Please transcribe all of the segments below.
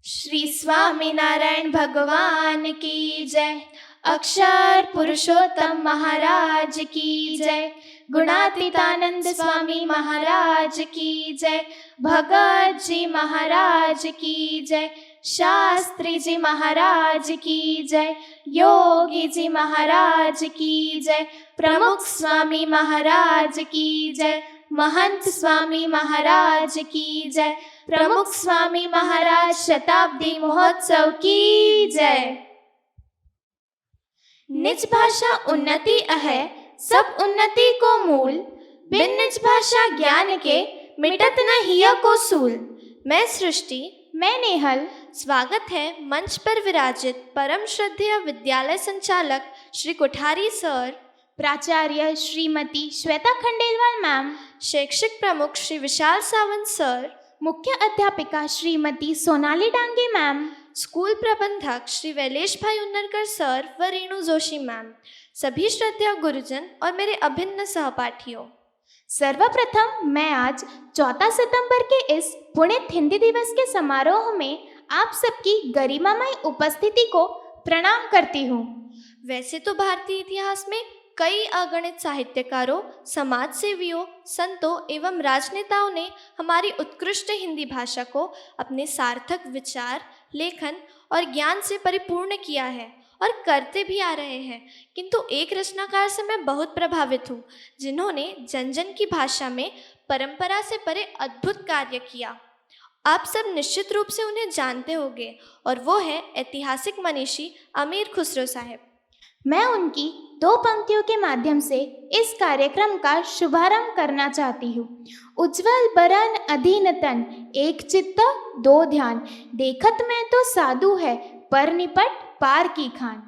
श्री स्वामीनारायण भगवान की जय। अक्षर पुरुषोत्तम महाराज की जय। गुणातीतानंद स्वामी महाराज की जय। भगत जी महाराज की जय। शास्त्री जी महाराज की जय। योगी जी महाराज की जय। प्रमुख स्वामी महाराज की जय। महंत स्वामी महाराज की जय। प्रमुख स्वामी महाराज शताब्दी महोत्सव की जय। निज भाषा उन्नति अहै, सब उन्नति को मूल। बिन निज भाषा ज्ञान के, मिटत न हिय को सूल। मैं सृष्टि, मैं नेहल। स्वागत है मंच पर विराजित परम श्रद्धेय विद्यालय संचालक श्री कोठारी सर, प्राचार्य श्रीमती श्वेता खंडेलवाल मैम, शैक्षिक प्रमुख श्री विशाल सावंत सर, मुख्य अध्यापिका श्रीमती सोनाली डांगे मैम, स्कूल प्रबंधक श्री वैलेश भाई उन्नरकर सर व रेणु जोशी मैम, सभी श्रद्धेय गुरुजन और मेरे अभिन्न सहपाठियों। सर्वप्रथम मैं आज 14 सितंबर के इस पुण्य हिंदी दिवस के समारोह में आप सबकी गरिमामय उपस्थिति को प्रणाम करती हूँ। वैसे तो भारतीय इतिहास में कई अगणित साहित्यकारों, समाज सेवियों, संतों एवं राजनेताओं ने हमारी उत्कृष्ट हिंदी भाषा को अपने सार्थक विचार, लेखन और ज्ञान से परिपूर्ण किया है और करते भी आ रहे हैं। किंतु एक रचनाकार से मैं बहुत प्रभावित हूँ, जिन्होंने जन जन की भाषा में परंपरा से परे अद्भुत कार्य किया। आप सब निश्चित रूप से उन्हें जानते होंगे और वो है ऐतिहासिक मनीषी अमीर खुसरो साहब। मैं उनकी 2 पंक्तियों के माध्यम से इस कार्यक्रम का शुभारंभ करना चाहती हूँ। उज्ज्वल बरन अधीन तन, एक चित्त दो ध्यान। देखत में तो साधु है, पर निपट पार की खान।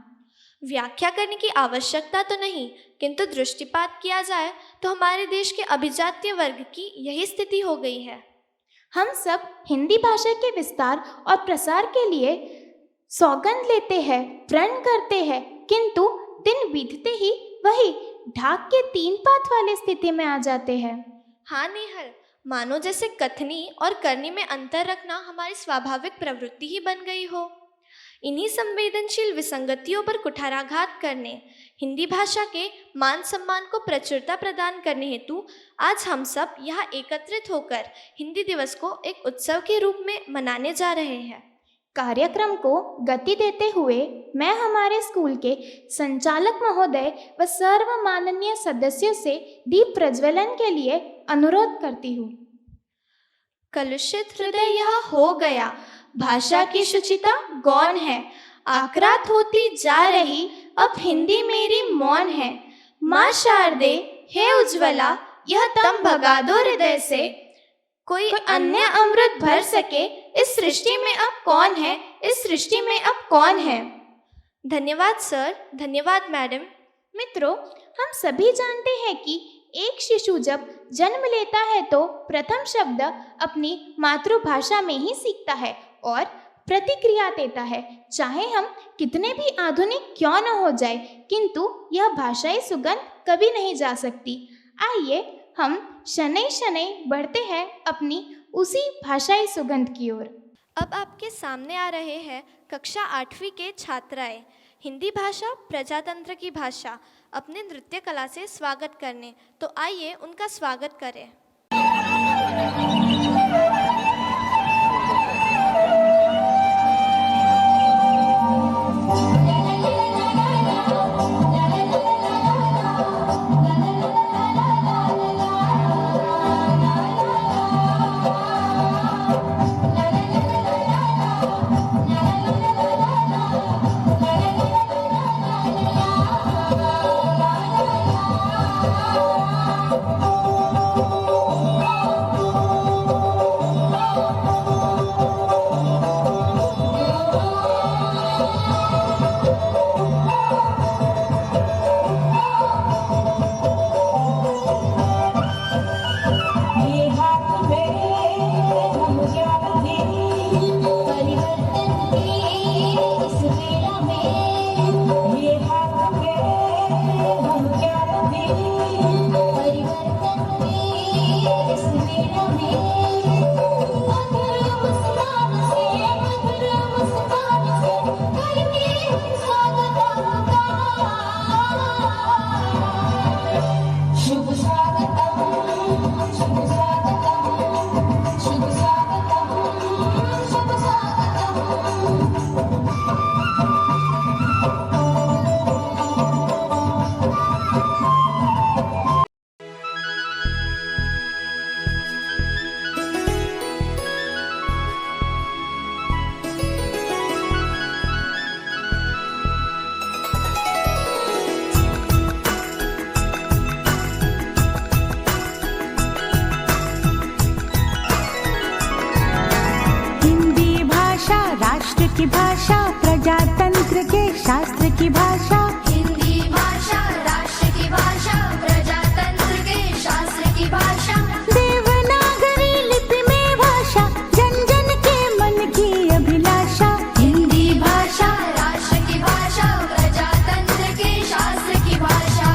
व्याख्या करने की आवश्यकता तो नहीं, किंतु दृष्टिपात किया जाए तो हमारे देश के अभिजात्य वर्ग की यही स्थिति हो गई है। हम सब हिंदी भाषा के विस्तार और प्रसार के लिए सौगंध लेते हैं, प्रण करते हैं, किंतु दिन बीतते ही वही ढाक के 3 पात वाली स्थिति में आ जाते हैं। हाँ नेहल, मानो जैसे कथनी और करनी में अंतर रखना हमारी स्वाभाविक प्रवृत्ति ही बन गई हो। इन्हीं संवेदनशील विसंगतियों पर कुठाराघात करने, हिंदी भाषा के मान सम्मान को प्रचुरता प्रदान करने हेतु आज हम सब यहाँ एकत्रित होकर हिंदी दिवस को एक उत्सव के रूप में मनाने जा रहे हैं। कार्यक्रम को गति देते हुए मैं हमारे स्कूल के संचालक महोदय व सर्व माननीय सदस्यों से दीप प्रज्वलन के लिए अनुरोध करती हूँ। कलुषित हृदय यह हो गया, भाषा की शुचिता गौण है। आक्रांत होती जा रही, अब हिंदी मेरी मौन है। माँ शारदे हे उज्ज्वला, यह तम भगा दो हृदय से। कोई अन्य अमृत भर सके, इस सृष्टि में अब कौन है, इस सृष्टि में अब कौन है। धन्यवाद सर, धन्यवाद मैडम। मित्रों, हम सभी जानते हैं कि एक शिशु जब जन्म लेता है तो प्रथम शब्द अपनी मातृभाषा में ही सीखता है और प्रतिक्रिया देता है। चाहे हम कितने भी आधुनिक क्यों न हो जाए, किंतु यह भाषाई सुगंध कभी नहीं जा सकती। आइए हम शनै शनै बढ़ते हैं अपनी उसी भाषाई सुगंध की ओर। अब आपके सामने आ रहे हैं कक्षा 8वीं के छात्राएं, हिंदी भाषा प्रजातंत्र की भाषा, अपने नृत्य कला से स्वागत करने। तो आइए उनका स्वागत करें। की भाषा, प्रजातंत्र के शास्त्र की भाषा। हिंदी भाषा राष्ट्र की भाषा, प्रजातंत्र के शास्त्र की भाषा। देवनागरी लिपि में भाषा, जन जन के मन की अभिलाषा। हिंदी भाषा राष्ट्र की भाषा, प्रजातंत्र के शास्त्र की भाषा।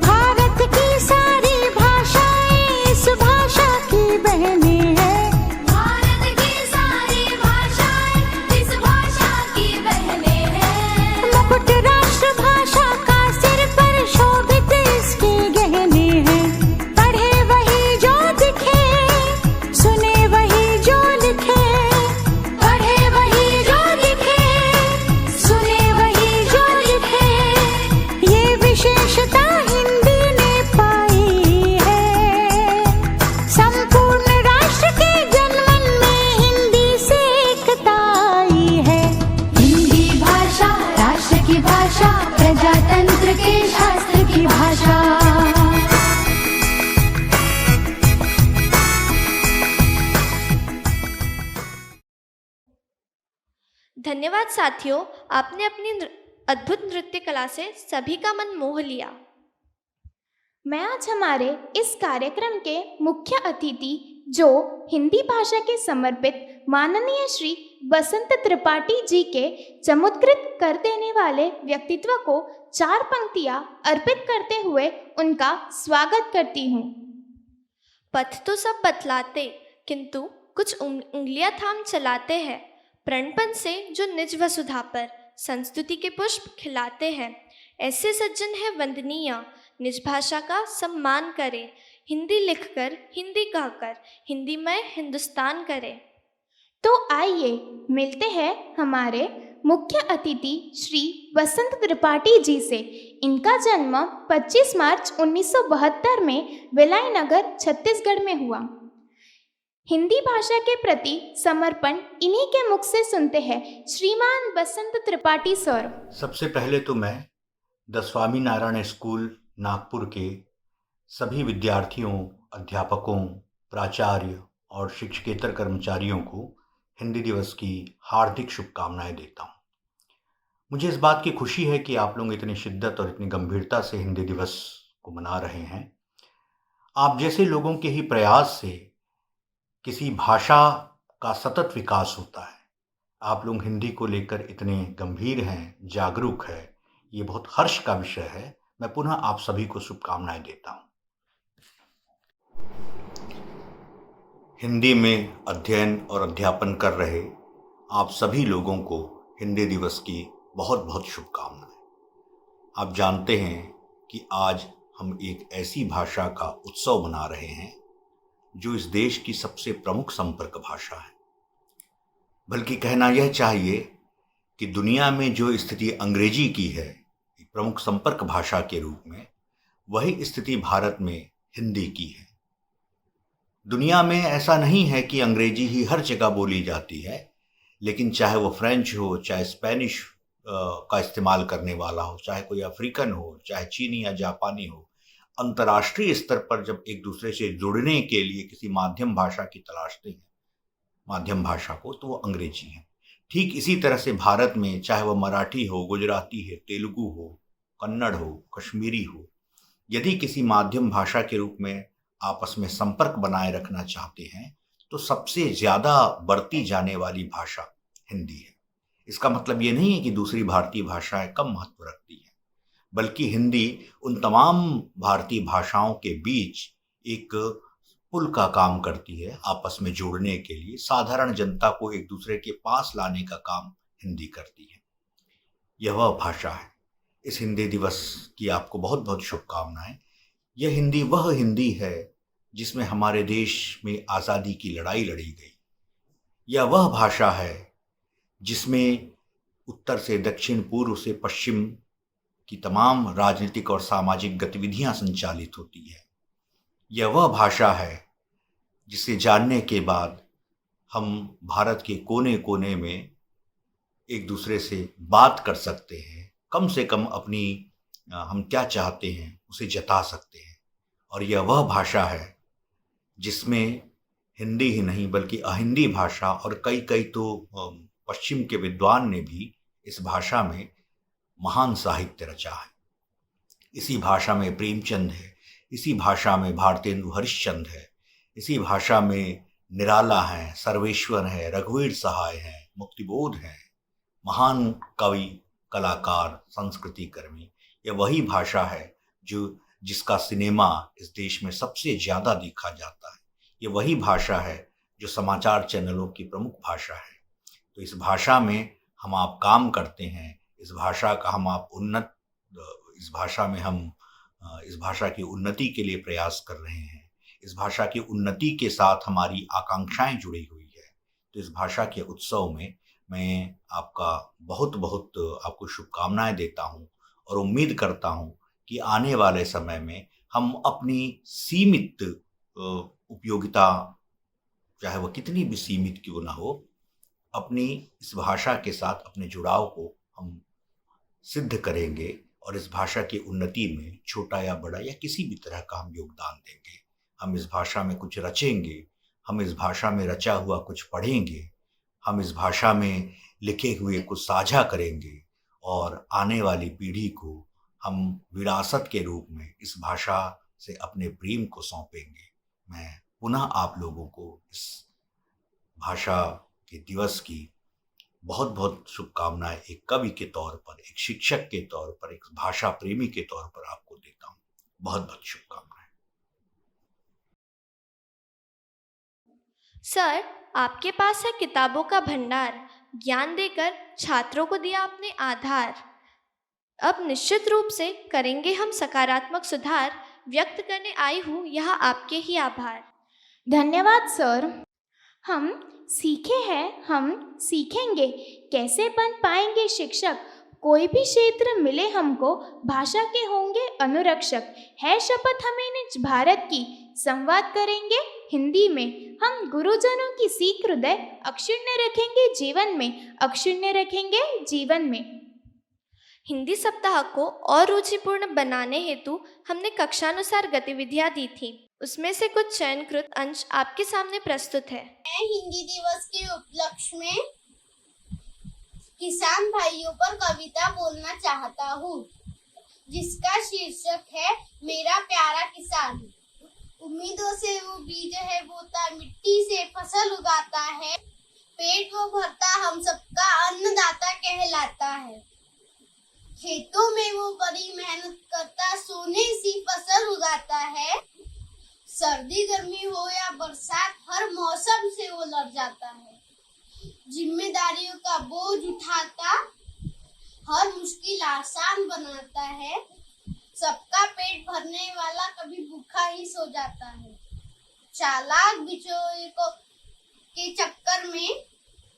भारत की सारी भाषाएं इस भाषा की बहनें हैं। भारत की सारी भाषाएं इस भाषा की बहनें हैं। मुकुट राष्ट्र भाषा का सिर पर शोभित इसके गहने हैं। पढ़े वही जो दिखे, सुने वही जो लिखे। पढ़े वही जो लिखे, सुने वही जो लिखे। ये विशेषता हिंदी ने पाई है। संपूर्ण राष्ट्र के जनमन में हिंदी से एकता आई है। हिंदी भाषा राष्ट्र की भाषा, प्रजातंत्र के शास्त्र की भाषा। धन्यवाद साथियों, आपने अपनी अद्भुत नृत्य कला से सभी का मन मोह लिया। मैं आज हमारे इस कार्यक्रम के मुख्य अतिथि, जो हिंदी भाषा के समर्पित माननीय श्री बसंत त्रिपाठी जी के चमत्कृत कर देने वाले व्यक्तित्व को 4 पंक्तियां अर्पित करते हुए उनका स्वागत करती हूँ। पथ तो सब बतलाते, किंतु कुछ उंगलियां थाम चलाते हैं। प्रणपन से जो निज वसुधा पर संस्तुति के पुष्प खिलाते हैं, ऐसे सज्जन है वंदनीय। निज भाषा का सम्मान करें, हिंदी लिखकर, हिंदी कहकर, हिंदीमय हिंदुस्तान करें। तो आइए मिलते हैं हमारे मुख्य अतिथि श्री बसंत त्रिपाठी जी से। इनका जन्म 25 मार्च 1972 में विलायनगर, छत्तीसगढ़ में हुआ। हिंदी भाषा के प्रति समर्पण इन्हीं के मुख से सुनते हैं श्रीमान बसंत त्रिपाठी सर। सबसे पहले तो मैं द स्वामी नारायण स्कूल नागपुर के सभी विद्यार्थियों, अध्यापकों, प्राचार्य और शिक्षकेतर कर्मचारियों को हिंदी दिवस की हार्दिक शुभकामनाएं देता हूं। मुझे इस बात की खुशी है कि आप लोग इतनी शिद्दत और इतनी गंभीरता से हिंदी दिवस को मना रहे हैं। आप जैसे लोगों के ही प्रयास से किसी भाषा का सतत विकास होता है। आप लोग हिंदी को लेकर इतने गंभीर हैं, जागरूक है, ये बहुत हर्ष का विषय है। मैं पुनः आप सभी को शुभकामनाएं देता हूं। हिंदी में अध्ययन और अध्यापन कर रहे आप सभी लोगों को हिंदी दिवस की बहुत बहुत शुभकामनाएं। आप जानते हैं कि आज हम एक ऐसी भाषा का उत्सव मना रहे हैं जो इस देश की सबसे प्रमुख संपर्क भाषा है। बल्कि कहना यह चाहिए कि दुनिया में जो स्थिति अंग्रेजी की है प्रमुख संपर्क भाषा के रूप में, वही स्थिति भारत में हिंदी की है। दुनिया में ऐसा नहीं है कि अंग्रेजी ही हर जगह बोली जाती है, लेकिन चाहे वो फ्रेंच हो, चाहे स्पेनिश का इस्तेमाल करने वाला हो, चाहे कोई अफ्रीकन हो, चाहे चीनी या जापानी हो, अंतर्राष्ट्रीय स्तर पर जब एक दूसरे से जुड़ने के लिए किसी माध्यम भाषा की तलाशते हैं, माध्यम भाषा को, तो वो अंग्रेजी है। ठीक इसी तरह से भारत में चाहे वह मराठी हो, गुजराती है, तेलुगु हो, कन्नड़ हो, कश्मीरी हो, यदि किसी माध्यम भाषा के रूप में आपस में संपर्क बनाए रखना चाहते हैं तो सबसे ज़्यादा बढ़ती जाने वाली भाषा हिंदी है। इसका मतलब ये नहीं है कि दूसरी भारतीय भाषाएं कम महत्व रखती हैं, बल्कि हिंदी उन तमाम भारतीय भाषाओं के बीच एक पुल का काम करती है, आपस में जोड़ने के लिए, साधारण जनता को एक दूसरे के पास लाने का काम हिंदी करती है। यह वह भाषा है। इस हिंदी दिवस की आपको बहुत बहुत शुभकामनाएं। यह हिंदी वह हिंदी है जिसमें हमारे देश में आज़ादी की लड़ाई लड़ी गई। यह वह भाषा है जिसमें उत्तर से दक्षिण, पूर्व से पश्चिम की तमाम राजनीतिक और सामाजिक गतिविधियां संचालित होती है। यह वह भाषा है जिसे जानने के बाद हम भारत के कोने कोने में एक दूसरे से बात कर सकते हैं, कम से कम अपनी हम क्या चाहते हैं उसे जता सकते हैं। और यह वह भाषा है जिसमें हिंदी ही नहीं बल्कि अहिंदी भाषा और कई कई तो पश्चिम के विद्वान ने भी इस भाषा में महान साहित्य रचा है। इसी भाषा में प्रेमचंद है, इसी भाषा में भारतेंदु हरिश्चंद्र है, इसी भाषा में निराला है, सर्वेश्वर है, रघुवीर सहाय है, मुक्तिबोध है, महान कवि, कलाकार, संस्कृति कर्मी। यह वही भाषा है जिसका सिनेमा इस देश में सबसे ज़्यादा देखा जाता है। ये वही भाषा है जो समाचार चैनलों की प्रमुख भाषा है। तो इस भाषा में हम आप काम करते हैं, इस भाषा का हम आप इस भाषा में हम इस भाषा की उन्नति के लिए प्रयास कर रहे हैं। इस भाषा की उन्नति के साथ हमारी आकांक्षाएं जुड़ी हुई है। तो इस भाषा के उत्सव में मैं आपका बहुत बहुत आपको शुभकामनाएं देता हूं और उम्मीद करता हूं कि आने वाले समय में हम अपनी सीमित उपयोगिता, चाहे वह कितनी भी सीमित क्यों ना हो, अपनी इस भाषा के साथ अपने जुड़ाव को हम सिद्ध करेंगे और इस भाषा की उन्नति में छोटा या बड़ा या किसी भी तरह का हम योगदान देंगे। हम इस भाषा में कुछ रचेंगे, हम इस भाषा में रचा हुआ कुछ पढ़ेंगे, हम इस भाषा में लिखे हुए कुछ साझा करेंगे और आने वाली पीढ़ी को हम विरासत के रूप में इस भाषा से अपने प्रेम को सौंपेंगे। मैं पुनः आप लोगों को इस भाषा के दिवस की बहुत बहुत शुभकामनाएं एक कवि के तौर पर, एक शिक्षक के तौर पर, एक भाषा प्रेमी के तौर पर आपको देता हूं। बहुत बहुत शुभकामनाएं। सर, आपके पास है किताबों का भंडार, ज्ञान देकर छात्रों को दिया आपने आधार। अब निश्चित रूप से करेंगे हम सकारात्मक सुधार, व्यक्त करने आई हूँ यहाँ आपके ही आभार। धन्यवाद सर। हम सीखे हैं, हम सीखेंगे, कैसे बन पाएंगे शिक्षक। कोई भी क्षेत्र मिले हमको, भाषा के होंगे अनुरक्षक। है शपथ हमें निज भारत की, संवाद करेंगे हिंदी में। हम गुरुजनों की सीख हृदय अक्षुण्य रखेंगे जीवन में, अक्षुण्य रखेंगे जीवन में। हिंदी सप्ताह को और रुचिपूर्ण बनाने हेतु हमने कक्षानुसार गतिविधियां दी थी। उसमें से कुछ चयनकृत अंश आपके सामने प्रस्तुत है। मैं हिंदी दिवस के उपलक्ष्य में किसान भाइयों पर कविता बोलना चाहता हूँ, जिसका शीर्षक है मेरा प्यारा किसान। उम्मीदों से वो बीज है बोता, मिट्टी से फसल उगाता है, पेट वो भरता हम सबका अन्नदाता कहलाता है। खेतों में वो बड़ी मेहनत करता, सोने सी फसल उगाता है। सर्दी गर्मी हो या बरसात, हर मौसम से वो लड़ जाता है। जिम्मेदारियों का बोझ उठाता, हर मुश्किल आसान बनाता है। सबका पेट भरने वाला कभी भूखा ही सो जाता है। चालाक बिचौलियों के चक्कर में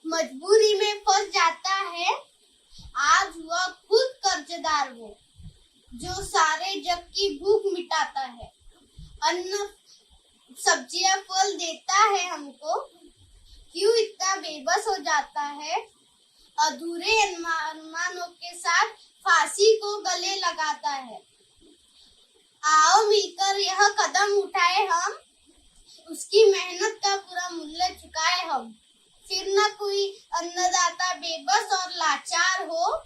मजबूरी में फंस जाता है। आज हुआ खुद कर्जदार वो, जो सारे जग की भूख मिटाता है। अन्न सब्जियां फल देता है हमको, क्यों इतना बेबस हो जाता है। अधूरे अरमानों के साथ फांसी को गले लगाता है। आओ मिलकर यह कदम उठाए हम, उसकी मेहनत का पूरा मूल्य चुकाए हम। फिर न कोई अन्नदाता बेबस और लाचार हो,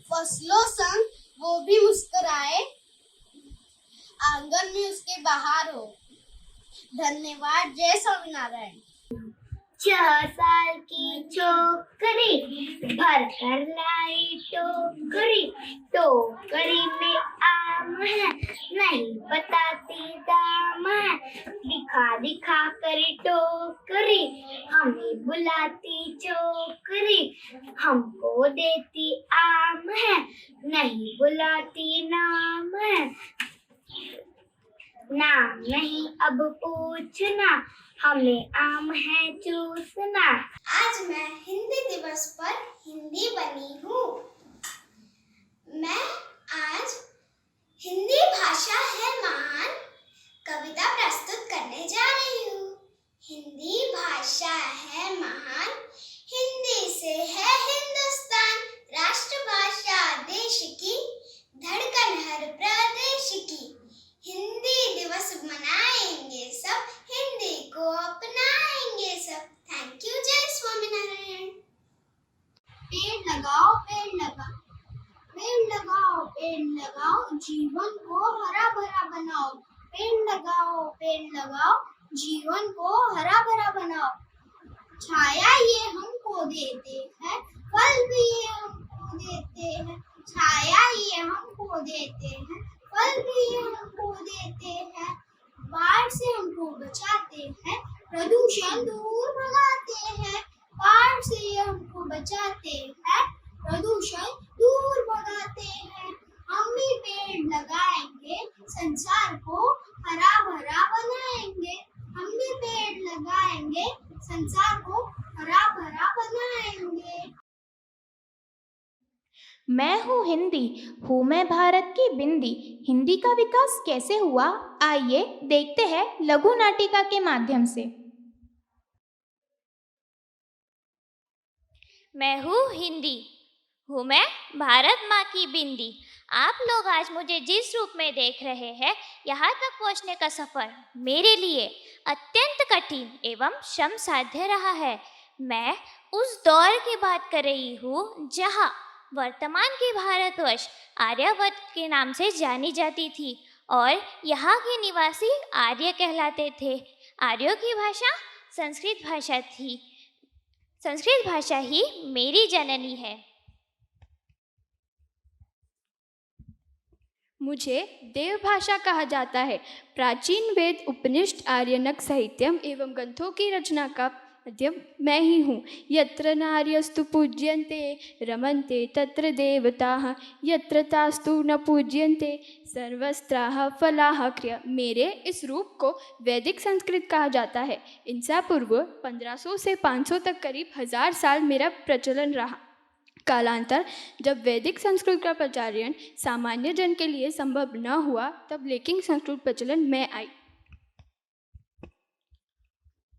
फसलों संग वो भी मुस्कुराए, आंगन में उसके बहार हो। धन्यवाद। जय स्वामीनारायण। 6 साल की छोकरी भर कर लाई टोकरी, टोकरी में आम है नहीं बताती दाम है। दिखा दिखा कर टोकरी हमें बुलाती चोकरी, हमको देती आम है नहीं बुलाती नाम है। नाम नहीं अब पूछना, हमें आम है चूसना। आज मैं हिंदी दिवस पर हिंदी बनी हूँ। मैं आज हिंदी भाषा है महान कविता प्रस्तुत करने जा रही हूँ। हिंदी भाषा है महान, हिंदी से है हिंदुस्तान। राष्ट्रभाषा देश की, धड़कन हर प्रदेश की। हिंदी दिवस मनाएंगे सब जीवन को हरा भरा बनाओ। पेड़ लगाओ, जीवन को हरा भरा बनाओ। छाया ये हमको देते हैं, फल भी ये हमको देते हैं। छाया ये हमको देते हैं, फल भी ये हमको देते हैं। बाढ़ से हमको बचाते हैं, प्रदूषण दूर भगाते हैं। बाढ़ से ये हमको बचाते हैं, प्रदूषण दूर भगाते हैं। हम भी पेड़ लगाएंगे, संसार को हरा भरा बनाएंगे। हम भी पेड़ लगाएंगे, संसार को हरा भरा बनाएंगे। मैं हूँ हिंदी, हूँ मैं भारत की बिंदी। हिंदी का विकास कैसे हुआ, आइए देखते हैं लघु नाटिका के माध्यम से। मैं हूँ हिंदी, हूँ मैं भारत माँ की बिंदी। आप लोग आज मुझे जिस रूप में देख रहे हैं, यहाँ तक पहुँचने का सफ़र मेरे लिए अत्यंत कठिन एवं श्रम साध्य रहा है। मैं उस दौर की बात कर रही हूँ जहाँ वर्तमान की भारतवर्ष आर्यावर्त के नाम से जानी जाती थी और यहाँ के निवासी आर्य कहलाते थे। आर्यों की भाषा संस्कृत भाषा थी। संस्कृत भाषा ही मेरी जननी है। मुझे देव भाषा कहा जाता है। प्राचीन वेद, उपनिषद, आर्यनक साहित्यम एवं ग्रंथों की रचना का मध्यम मैं ही हूँ। यत्र नार्यस्तु पूज्यन्ते रमन्ते तत्र देवताः, यत्र तास्तु न पूज्यन्ते सर्वस्त्राः फलाः क्रिया। मेरे इस रूप को वैदिक संस्कृत कहा जाता है। इनसा पूर्व 1500 से 500 तक करीब 1000 साल मेरा प्रचलन रहा। कालांतर जब वैदिक संस्कृत का प्रचारण सामान्य जन के लिए संभव न हुआ, तब लौकिक संस्कृत प्रचलन में आई।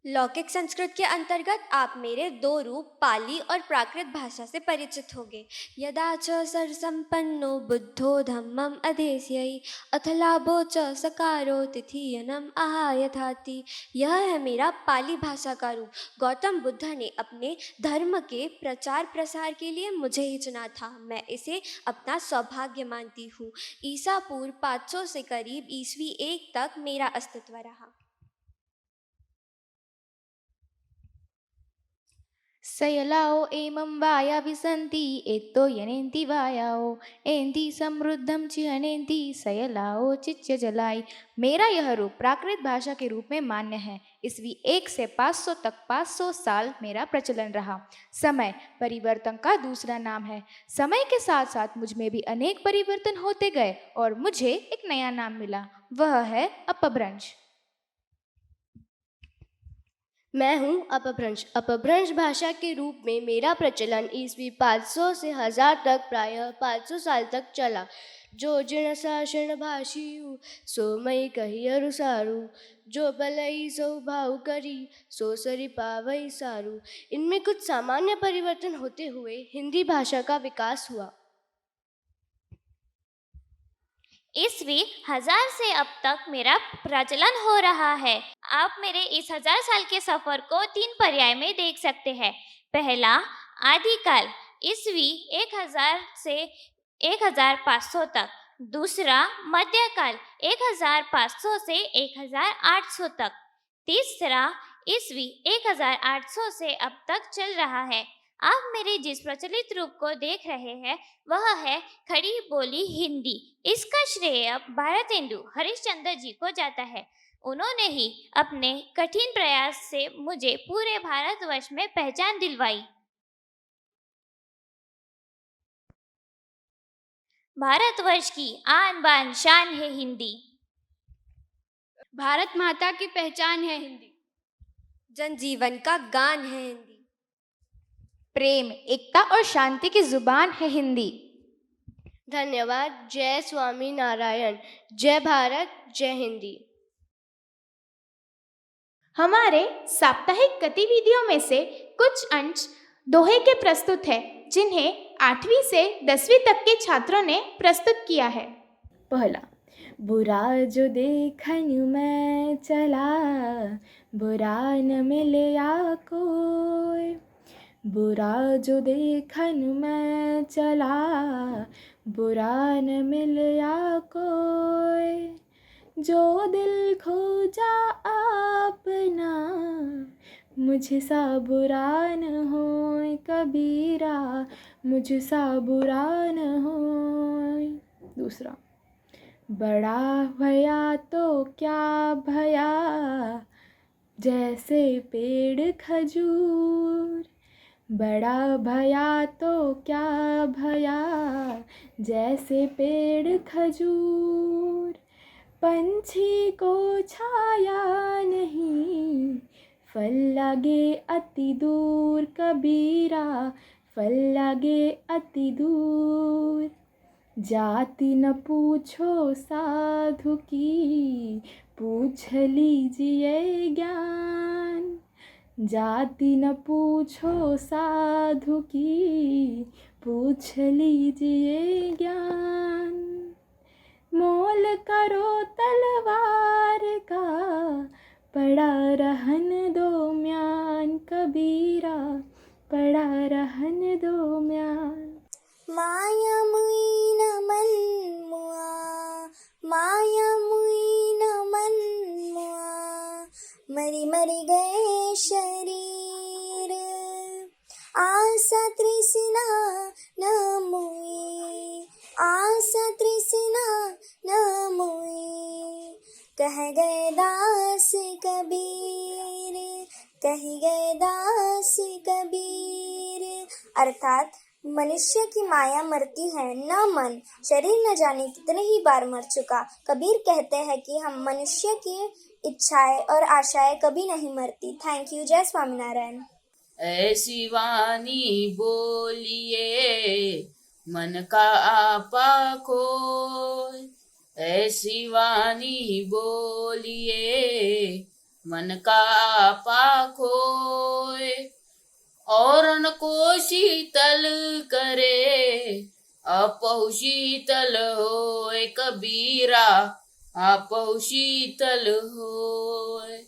लौकिक संस्कृत के अंतर्गत आप मेरे दो रूप पाली और प्राकृत भाषा से परिचित होंगे। यदा च सर्वसम्पन्नो बुद्धो धम्मम अधेस्यै अथ लाभो च सकारो तिथियनम आहायथाति। यह है मेरा पाली भाषा का रूप। गौतम बुद्ध ने अपने धर्म के प्रचार प्रसार के लिए मुझे ही चुना था। मैं इसे अपना सौभाग्य मानती हूँ। ईसा पूर्व 500 से करीब ईस्वी 1 तक मेरा अस्तित्व रहा। सयलाओ एमं वाया विसन्ति एतो यनेन्ति वायाओ एन्ति समृद्धम चिहनेन्ति सयलाओ चिच्य जलाई। मेरा यह रूप प्राकृत भाषा के रूप में मान्य है। ईस्वी 1 से 500 तक 500 साल मेरा प्रचलन रहा। समय परिवर्तन का दूसरा नाम है। समय के साथ साथ मुझ में भी अनेक परिवर्तन होते गए और मुझे एक नया नाम मिला, वह है अपभ्रंश। मैं हूँ अपभ्रंश। अपभ्रंश भाषा के रूप में मेरा प्रचलन ईस्वी 500 से 1000 तक प्रायः 500 साल तक चला। जो जिण साषण भाषियु सो मई कही अरुसारू, जो बलई सो भाव करी सो सरी पावई सारू। इनमें कुछ सामान्य परिवर्तन होते हुए हिंदी भाषा का विकास हुआ। ईस्वी 1000 से अब तक मेरा प्रचलन हो रहा है। आप मेरे इस 1000 साल के सफर को 3 पर्याय में देख सकते हैं। पहला आदिकाल ईस्वी 1000 से 1500 तक। दूसरा मध्यकाल 1500 से 1800 तक। तीसरा ईस्वी 1800 से अब तक चल रहा है। आप मेरे जिस प्रचलित रूप को देख रहे हैं वह है खड़ी बोली हिंदी। इसका श्रेय भारतेंदु हरिश्चंद्र जी को जाता है। उन्होंने ही अपने कठिन प्रयास से मुझे पूरे भारतवर्ष में पहचान दिलवाई। भारतवर्ष की आन बान शान है हिंदी। भारत माता की पहचान है हिंदी। जनजीवन का गान है हिंदी। प्रेम, एकता और शांति की जुबान है हिंदी। धन्यवाद। जय स्वामी नारायण। जय भारत, जय हिंदी। हमारे साप्ताहिक गतिविधियों में से कुछ अंश दोहे के प्रस्तुत है, जिन्हें 8वीं से 10वीं तक के छात्रों ने प्रस्तुत किया है। पहला, बुरा जो देखन मैं चला, बुरा न मिले या कोई। बुरा जो देखन मैं चला, बुरा न मिलया कोई, जो दिल खोजा आपना, मुझसा बुरा न होए कबीरा, मुझसा बुरा न होए। दूसरा, बड़ा भया तो क्या भया, जैसे पेड़ खजूर, बड़ा भया तो क्या भया, जैसे पेड़ खजूर, पंछी को छाया नहीं, फल लगे अति दूर कबीरा, फल लगे अति दूर। जाति न पूछो साधु की, पूछ लीजिए ज्ञान, जाति न पूछो साधु की, पूछ लीजिए ज्ञान। मोल करो तलवार का, पड़ा रहन दो म्यान कबीरा, पड़ा रहन दो म्यान। माया मुई न मन मुआ, माया मुई न मन मुआ, मरी मरी गए शरीर, आशा तृष्णा न मुई, आशा तृष्णा न मुई, कह गए दास कबीर, कह गए दास कबीर। अर्थात मनुष्य की माया मरती है, न मन। शरीर न जाने कितने ही बार मर चुका। कबीर कहते हैं कि हम मनुष्य की इच्छाएं और आशाएं कभी नहीं मरती। Thank you. जय स्वामीनारायण। ऐसी वाणी बोलिए मन का आपा खोए, ऐसी वाणी बोलिए मन का आपा खोए, औरन को शीतल करे अपहु शीतल होए कबीरा, आपहु शीतल होए।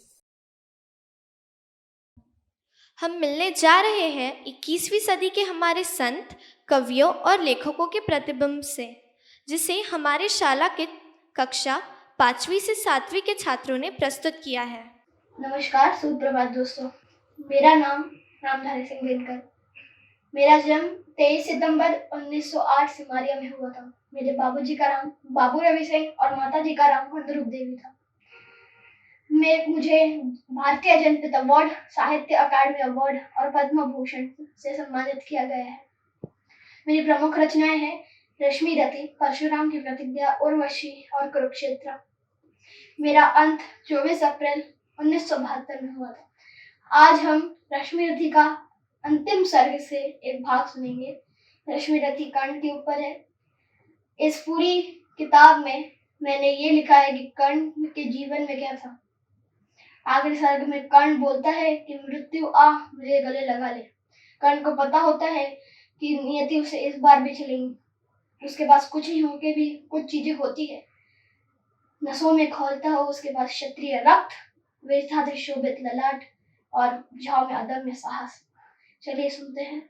हम मिलने जा रहे हैं 21वीं सदी के हमारे संत, कवियों और लेखकों के प्रतिबिंब से, जिसे हमारे शाला के कक्षा 5वीं से 7वीं के छात्रों ने प्रस्तुत किया है। नमस्कार, सुप्रभात दोस्तों। मेरा नाम रामधारी सिंह बेनकर। मेरा जन्म 23 सितंबर 1908 सिमारिया में हुआ था। मेरे बाबूजी का नाम बाबू रवि सिंह और माताजी का नाम खंडरूप देवी था। मुझे भारतीय जनपद अवार्ड, साहित्य अकादमी अवार्ड और पद्म भूषण से सम्मानित किया गया है। मेरी प्रमुख रचनाएं हैं रश्मि रति, परशुराम की प्रतिज्ञा, उर्वशी और कुरुक्षेत्र। मेरा अंत 24 अप्रैल 1972 में हुआ था। आज हम रश्मि रति का अंतिम सर्ग से एक भाग सुनेंगे। रश्मि रति कर्ण के ऊपर है। इस पूरी किताब में मैंने ये लिखा है कि कर्ण के जीवन में क्या था। आखिरी सर्ग में कर्ण बोलता है कि मृत्यु आ मुझे गले लगा ले। कर्ण को पता होता है कि नियति उसे इस बार भी चलेंगी। उसके पास कुछ ही होके भी कुछ चीजें होती है। नसों में खोलता हो उसके पास क्षत्रिय रक्त, वीरता शोभित ललाट और भुजाओं में अदम्य साहस। चलिए सुनते हैं।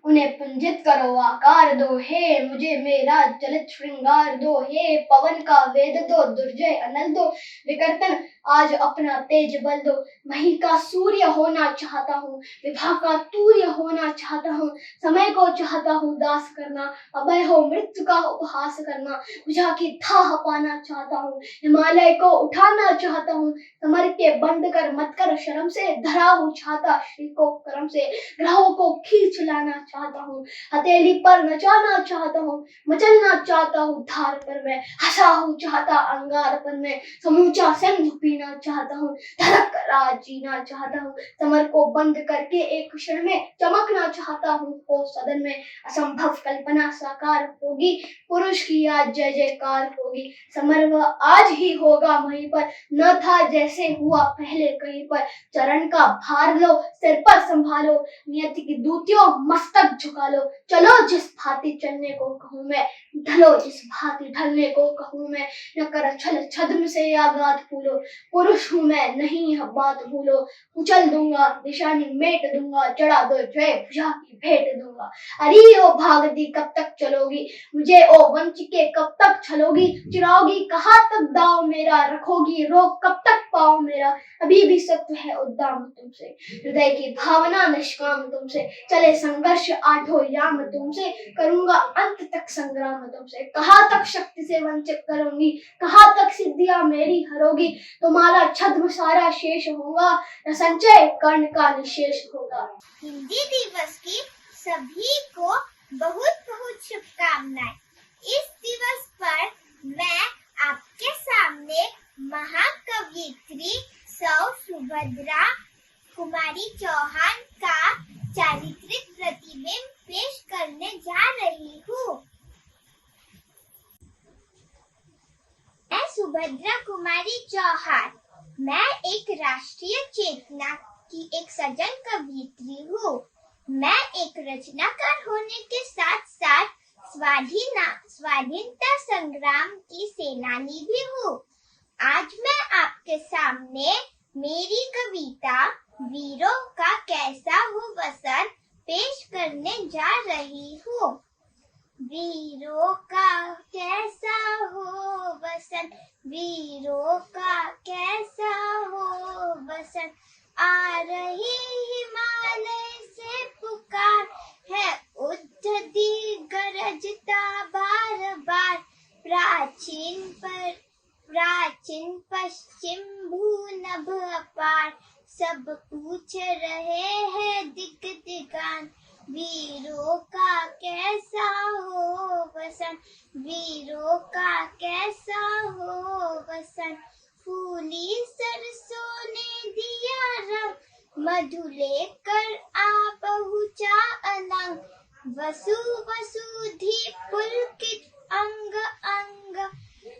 उन्हें पुंजित करो आकार दो, हे मुझे मेरा चलित श्रृंगार दो, हे पवन का वेद दो, दुर्जय अनल दो, विकर्तन आज अपना तेज बल दो। मही का सूर्य होना चाहता हूँ, विभा का तूर्य होना चाहता हूँ, समय को चाहता हूँ दास करना, अभय हो मृत्यु का उपहास करना, भुजा की थाह पाना चाहता हूँ, हिमालय को उठाना चाहता हूँ, समर के बंद कर मत कर शर्म से, धरा हूँ छाता श्री को करम से, ग्रहों को खींच लाना चाहता हूँ, हथेली पर नचाना चाहता हूँ, मचलना चाहता हूँ धार पर मैं, हंसा हूँ चाहता अंगार पर मैं, समूचा सिंधु पीना चाहता हूँ, धड़क राज जीना चाहता हूँ, समर को बंद करके एक क्षण में चमकना चाहता हूँ, हो सदन में असंभव कल्पना साकार होगी, पुरुष की आज जय जयकार होगी, समर वह आज ही होगा वहीं पर, न था जैसे हुआ पहले कहीं पर, चरण का भार लो सिर पर संभालो, नियति की दूतियों मस्तक मस्तक झुका लो। चलो जिस भांति चलने को कहूँ मैं, ढलो जिस भांति ढलने को कहूँ मैं। न कर छल छद्म से आघात फूलो, पुरुष हूँ मैं नहीं यह बात भूलो। उछल दूंगा निशानी मेट दूंगा, चढ़ा दो जय भुजा की भेंट दूंगा। अरे ओ भागती कब तक चलोगी, मुझे ओ वंचिके कब तक छलोगी। चिराओगी कहाँ तक दाव मेरा, रखोगी रोक कब तक पाँव मेरा। अभी भी सत्व है उद्दाम तुमसे, हृदय की भावना निष्काम तुमसे। चले संघर्ष आठों याम तुमसे, करूंगा अंत तक संग्राम तुमसे। कहाँ तक शक्ति से वंचित करूंगी, कहाँ तक सिद्धियां मेरी हरोगी। तुम्हारा छद्म सारा शेष होगा, न संचय कर्ण का निशेष होगा। हिंदी दिवस की सभी को बहुत बहुत शुभकामनाएं। इस दिवस पर मैं आपके सामने महाकवियत्री सौ सुभद्रा कुमारी चौहान का चारित्रिक प्रतिबिंब पेश करने जा रही हूँ। मैं सुभद्रा कुमारी चौहान, मैं एक राष्ट्रीय चेतना की एक सजन कवियत्री हूँ। मैं एक रचनाकार होने के साथ साथ स्वाधीनता संग्राम की सेनानी भी हूँ। आज मैं आपके सामने मेरी कविता वीरों का कैसा हो वसन पेश करने जा रही हूँ। वीरों का कैसा हो वसन, वीरों का कैसा हो वसन, आ रही हिमालय से पुकार है, उद्धति गरजता बार बार। प्राचीन पश्चिम भूनभ अपार, सब पूछ रहे हैं दिक दिगान। वीरों का कैसा हो वसन, वीरों का कैसा हो वसन। फूली सरसों ने दिया रंग, मधु लेकर आ पहुँचा अनंग। वसुधि पुलकित अंग अंग,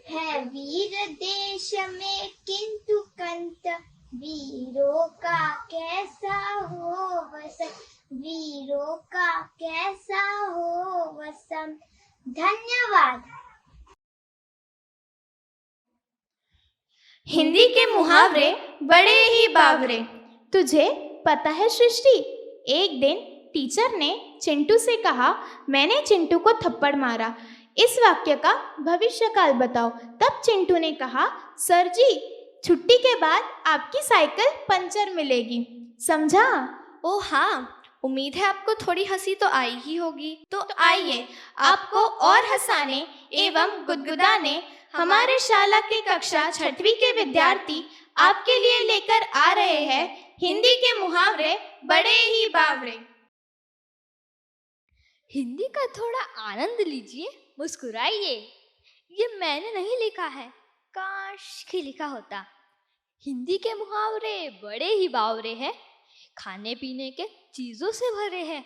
है वीर देश में किंतु कंत। वीरों का कैसा हो वसन, वीरों का कैसा हो वसन। धन्यवाद। हिंदी के मुहावरे बड़े ही बावरे। तुझे पता है सृष्टि, एक दिन टीचर ने चिंटू से कहा, मैंने चिंटू को थप्पड़ मारा, इस वाक्य का भविष्यकाल बताओ। तब चिंटू ने कहा, सर जी छुट्टी के बाद आपकी साइकिल पंचर मिलेगी। समझा? ओ हाँ, उम्मीद है आपको थोड़ी हंसी तो आई ही होगी। तो आइए आपको और हंसाने एवं गुदगुदाने हमारे शाला के कक्षा 6वीं के विद्यार्थी आपके लिए लेकर आ रहे हैं हिंदी के मुहावरे बड़े ही बावरे। हिंदी का थोड़ा आनंद लीजिए, मुस्कुराइए। ये मैंने नहीं लिखा है, काश कि लिखा होता। हिंदी के मुहावरे बड़े ही बावरे हैं, खाने पीने के चीज़ों से भरे हैं।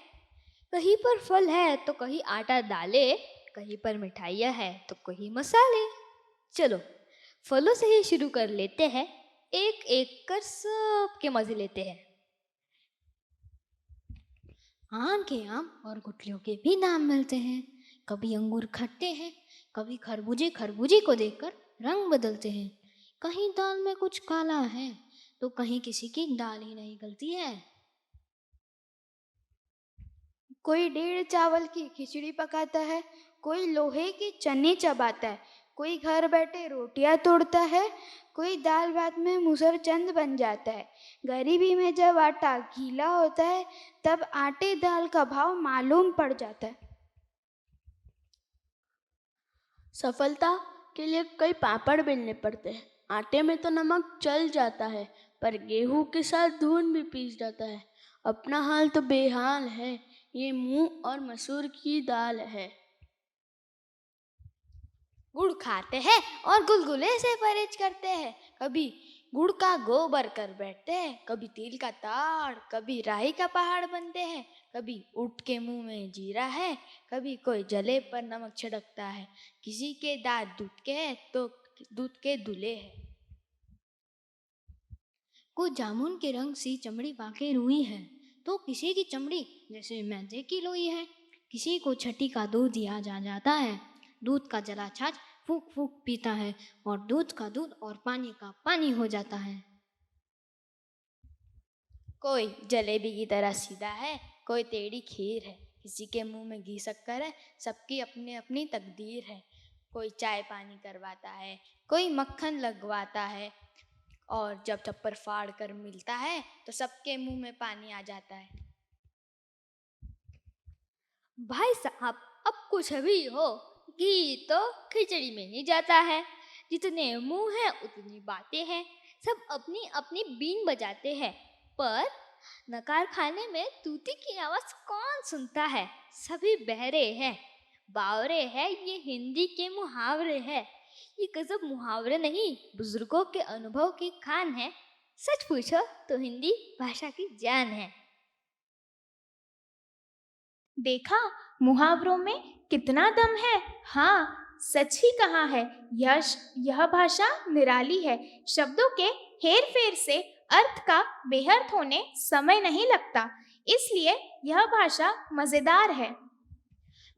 कहीं पर फल है तो कहीं आटा दाले, कहीं पर मिठाइयाँ है तो कहीं मसाले। चलो फलों से ही शुरू कर लेते हैं, एक एक कर सबके मजे लेते हैं। आम के आम और गुठलियों के भी नाम मिलते हैं। कभी अंगूर खट्टे हैं, कभी खरबूजे को देखकर रंग बदलते हैं। कहीं दाल में कुछ काला है तो कहीं किसी की दाल ही नहीं गलती है। कोई 1.5 चावल की खिचड़ी पकाता है, कोई लोहे की चन्नी चबाता है, कोई घर बैठे रोटियां तोड़ता है, कोई दाल भात में मुसरचंद बन जाता है। गरीबी में जब आटा गीला होता है तब आटे दाल का भाव मालूम पड़ जाता है। सफलता के लिए कई पापड़ बेलने पड़ते हैं। आटे में तो नमक चल जाता है, पर गेहूं के साथ धून भी पीस जाता है। अपना हाल तो बेहाल है, ये मूंग और मसूर की दाल है। गुड़ खाते हैं और गुलगुले से परहेज करते हैं। कभी गुड़ का गोबर कर बैठते हैं, कभी तिल का ताड़, कभी राई का पहाड़ बनते हैं। कभी उठ के मुंह में जीरा है, कभी कोई जले पर नमक छिड़कता है। किसी के दांत दूध के हैं तो दूध के दूल्हे हैं। कुछ जामुन के रंग सी चमड़ी बाके रुई है, तो किसी की चमड़ी जैसे मैदे की लोई है। किसी को छठी का दूध दिया जाता है। दूध का जला छाछ फूंक फूंक पीता है और दूध का दूध और पानी का पानी हो जाता है। कोई जलेबी की तरह सीधा है, कोई टेढ़ी खीर है। किसी के मुंह में घी शक्कर है, सबकी अपनी अपनी तकदीर है। कोई चाय पानी करवाता है, कोई मक्खन लगवाता है, और जब चप्पर फाड़ कर मिलता है तो सबके मुंह में पानी आ जाता है। भाई साहब, अब कुछ भी हो, घी तो खिचड़ी में ही जाता है। जितने मुंह हैं उतनी बातें हैं। सब अपनी अपनी बीन बजाते हैं, पर नकार खाने में तूती की आवाज कौन सुनता है? सभी बहरे हैं, बावरे हैं। ये हिंदी के मुहावरे हैं। ये गजब मुहावरे नहीं, बुजुर्गों के अनुभव की खान है। सच पूछो तो हिंदी भाषा की जान है। देखा, मुहावरों में कितना दम है। हाँ, सच ही कहा है। यह भाषा निराली है। शब्दों के हेर फेर से अर्थ का बेअर्थ होने समय नहीं लगता, इसलिए यह भाषा मजेदार है।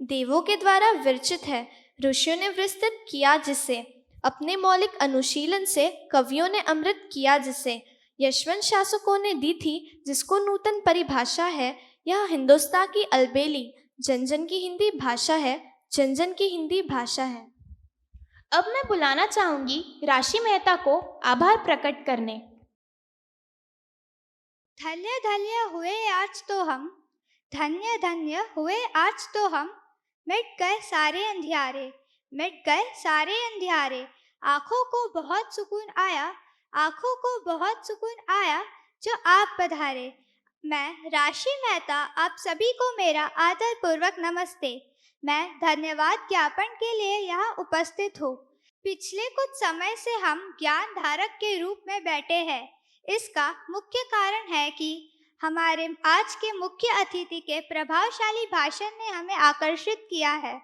देवों के द्वारा विरचित है, ऋषियों ने विस्तृत किया जिसे। अपने मौलिक अनुशीलन से कवियों ने अमृत किया जिसे। यशवंत शासकों ने दी थी जिसको नूतन परिभाषा है। यह हिंदुस्तान की अलबेली, जन जन की हिंदी भाषा है, जन जन की हिंदी भाषा है। अब मैं बुलाना चाहूंगी राशि मेहता को आभार प्रकट करने। धन्य धन्य हुए आज तो हम, धन्य धन्य हुए आज तो हम। मिट गए सारे अंधियारे, मिट गए सारे अंधियारे। आँखों को बहुत सुकून आया, आँखों को बहुत सुकून आया जो आप पधारे। मैं राशि मेहता आप सभी को मेरा आदरपूर्वक नमस्ते। मैं धन्यवाद ज्ञापन के लिए यहाँ उपस्थित हूँ। पिछले कुछ समय से हम ज्ञान धारक के रूप में बैठे हैं। इसका मुख्य कारण है कि हमारे आज के मुख्य अतिथि के प्रभावशाली भाषण ने हमें आकर्षित किया है।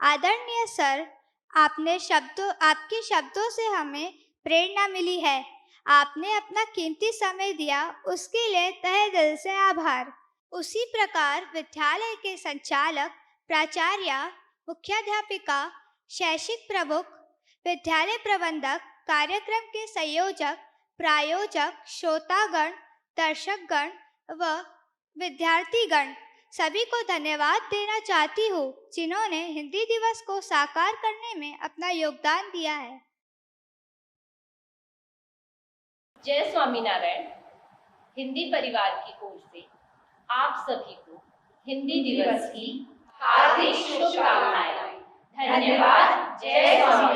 आदरणीय सर, आपके शब्दों से हमें प्रेरणा मिली है। आपने अपना कीमती समय दिया, उसके लिए तहे दिल से आभार। उसी प्रकार विद्यालय के संचालक, प्राचार्य, मुख्याध्यापिका, शैक्षिक प्रमुख, विद्यालय प्रबंधक, कार्यक्रम के संयोजक, प्रायोजक, श्रोतागण, दर्शकगण व विद्यार्थीगण सभी को धन्यवाद देना चाहती हूँ, जिन्होंने हिंदी दिवस को साकार करने में अपना योगदान दिया है। जय स्वामीनारायण। हिंदी परिवार की ओर से आप सभी को हिंदी दिवस की हार्दिक शुभकामनाएं। धन्यवाद। जय स्वामीनारायण।